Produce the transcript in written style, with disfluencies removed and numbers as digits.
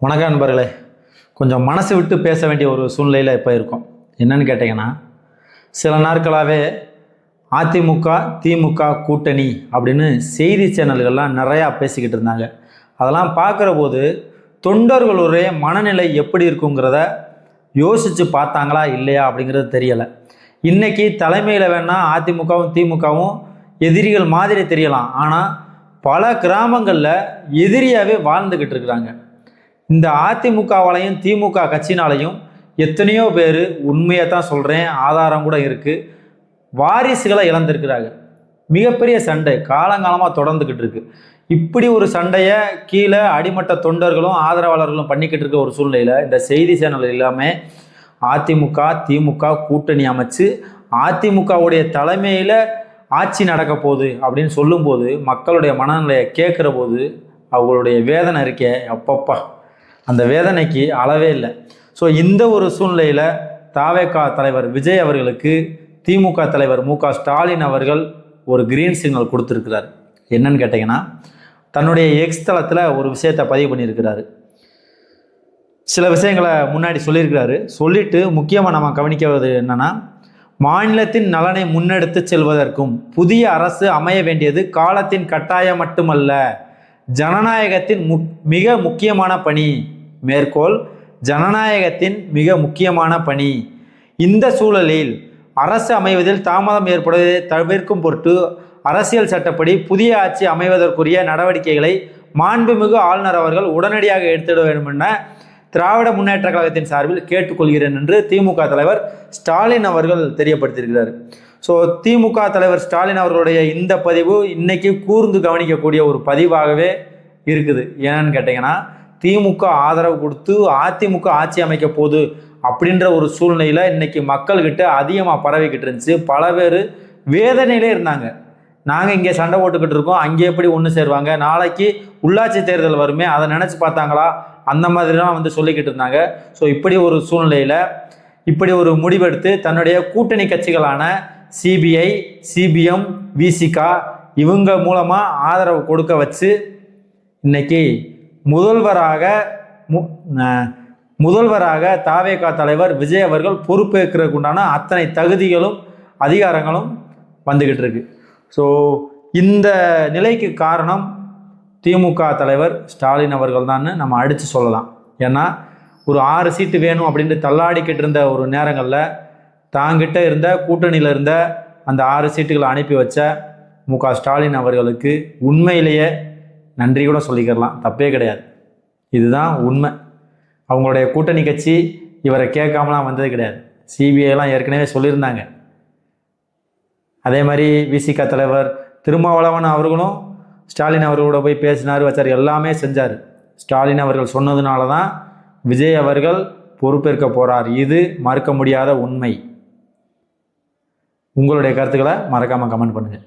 வணக்கம் நண்பர்களே. கொஞ்சம் மனசு விட்டு பேச வேண்டிய ஒரு சூழ்நிலையில் இப்போ இருக்கோம். என்னன்னு கேட்டிங்கன்னா, சில நாட்களாகவே அதிமுக திமுக கூட்டணி அப்படின்னு செய்தி சேனல்கள்லாம் நிறையா பேசிக்கிட்டு இருந்தாங்க. அதெல்லாம் பார்க்குற போது தொண்டர்களுடைய மனநிலை எப்படி இருக்குங்கிறத யோசித்து பார்த்தாங்களா இல்லையா அப்படிங்கிறது தெரியலை. இன்றைக்கி தலைமையில் வேணால் அதிமுகவும் திமுகவும் எதிரிகள் மாதிரி தெரியலாம், ஆனால் பல கிராமங்களில் எதிரியாகவே வாழ்ந்துக்கிட்டு இருக்கிறாங்க. இந்த அதிமுகவாலையும் திமுக கட்சினாலையும் எத்தனையோ பேர், உண்மையை தான் சொல்கிறேன், ஆதாரம் கூட இருக்குது, வாரிசுகளை இழந்திருக்கிறாங்க. மிகப்பெரிய சண்டை காலங்காலமாக தொடர்ந்துக்கிட்டு இருக்கு. இப்படி ஒரு சண்டையை கீழே அடிமட்ட தொண்டர்களும் ஆதரவாளர்களும் பண்ணிக்கிட்டு இருக்க ஒரு சூழ்நிலையில் இந்த செய்தி சேனல் எல்லாமே அதிமுக திமுக கூட்டணி அமைச்சு அதிமுகவுடைய தலைமையில் ஆட்சி நடக்க போகுது அப்படின்னு சொல்லும்போது மக்களுடைய மனநிலையை கேட்குற போது அவங்களுடைய வேதனை இருக்கே அப்பப்பா, அந்த வேதனைக்கு அளவே இல்லை. ஸோ இந்த ஒரு சூழ்நிலையில் தாவேகா தலைவர் விஜய் அவர்களுக்கு திமுக தலைவர் மு.க. ஸ்டாலின் அவர்கள் ஒரு கிரீன் சிக்னல் கொடுத்துருக்கிறார். என்னன்னு கேட்டிங்கன்னா, தன்னுடைய எக்ஸ் தளத்தில் ஒரு விஷயத்தை பதிவு பண்ணியிருக்கிறாரு. சில விஷயங்களை முன்னாடி சொல்லியிருக்கிறாரு. சொல்லிட்டு முக்கியமாக நம்ம கவனிக்கிறது என்னென்னா, மாநிலத்தின் நலனை முன்னெடுத்து செல்வதற்கும் புதிய அரசு அமைய வேண்டியது காலத்தின் கட்டாயம் மட்டுமல்ல, ஜனநாயகத்தின் மிக முக்கியமான பணி. மேற்கோள்: ஜனநாயகத்தின் மிக முக்கியமான பணி. இந்த சூழலில் அரசு அமைவதில் தாமதம் ஏற்படுவதை தவிர்க்கும் பொருட்டு அரசியல் சட்டப்படி புதிய ஆட்சி அமைவதற்குரிய நடவடிக்கைகளை மாண்புமிகு ஆளுநர் அவர்கள் உடனடியாக எடுத்துட வேண்டும் என திராவிட முன்னேற்ற கழகத்தின் சார்பில் கேட்டுக்கொள்கிறேன் என்று திமுக தலைவர் ஸ்டாலின் அவர்கள் தெரியப்படுத்தியிருக்கிறார். ஸோ திமுக தலைவர் ஸ்டாலின் அவர்களுடைய இந்த பதிவு இன்னைக்கு கூர்ந்து கவனிக்கக்கூடிய ஒரு பதிவாகவே இருக்குது. ஏன்னு கேட்டிங்கன்னா, திமுக ஆதரவு கொடுத்து அதிமுக ஆட்சி அமைக்க போகுது அப்படின்ற ஒரு சூழ்நிலையில் இன்னைக்கு மக்கள்கிட்ட அதிகமாக பரவிக்கிட்டு இருந்துச்சு. பல பேர் வேதனையிலே இருந்தாங்க. நாங்கள் இங்கே சண்டை போட்டுக்கிட்டு இருக்கோம், அங்கே எப்படி ஒன்று சேருவாங்க, நாளைக்கு உள்ளாட்சி தேர்தல் வருமே அதை நினச்சி பார்த்தாங்களா, அந்த மாதிரிலாம் சொல்லிக்கிட்டு இருந்தாங்க. ஸோ இப்படி ஒரு சூழ்நிலையில் இப்படி ஒரு முடிவெடுத்து தன்னுடைய கூட்டணி கட்சிகளான சிபிஐ, சிபிஎம், விசிகா இவங்க மூலமாக ஆதரவு கொடுக்க வச்சு இன்னைக்கு முதல்வராக தாவேகா தலைவர் விஜய் அவர்கள் பொறுப்பேற்கிறதுக்கு உண்டான அத்தனை தகுதிகளும் அதிகாரங்களும் வந்துக்கிட்டு இருக்கு. ஸோ இந்த நிலைக்கு காரணம் திமுக தலைவர் ஸ்டாலின் அவர்கள் தான் நம்ம அடித்து சொல்லலாம். ஏன்னா ஒரு 6 சீட்டு வேணும் அப்படின்ட்டு தள்ளாடிக்கிட்டு இருந்த ஒரு நேரங்களில் தாங்கிட்ட இருந்த கூட்டணியில் இருந்த அந்த 6 சீட்டுகளை அனுப்பி வச்ச மு.க. ஸ்டாலின் அவர்களுக்கு உண்மையிலேயே நன்றி கூட சொல்லிக்கிறலாம், தப்பே கிடையாது. இதுதான் உண்மை. அவங்களுடைய கூட்டணி கட்சி இவரை கேட்காமலாம் வந்தது கிடையாது. சிபிஐலாம் ஏற்கனவே சொல்லியிருந்தாங்க. அதே மாதிரி விசிக தலைவர் திருமாவளவன் அவர்களும் ஸ்டாலின் அவர்களோட போய் பேசினார், வச்சார், எல்லாமே செஞ்சார். ஸ்டாலின் அவர்கள் சொன்னதுனால தான் விஜய் அவர்கள் பொறுப்பேற்க போகிறார். இது மறுக்க முடியாத உண்மை. உங்களுடைய கருத்துக்களை மறக்காமல் கமெண்ட் பண்ணுங்கள்.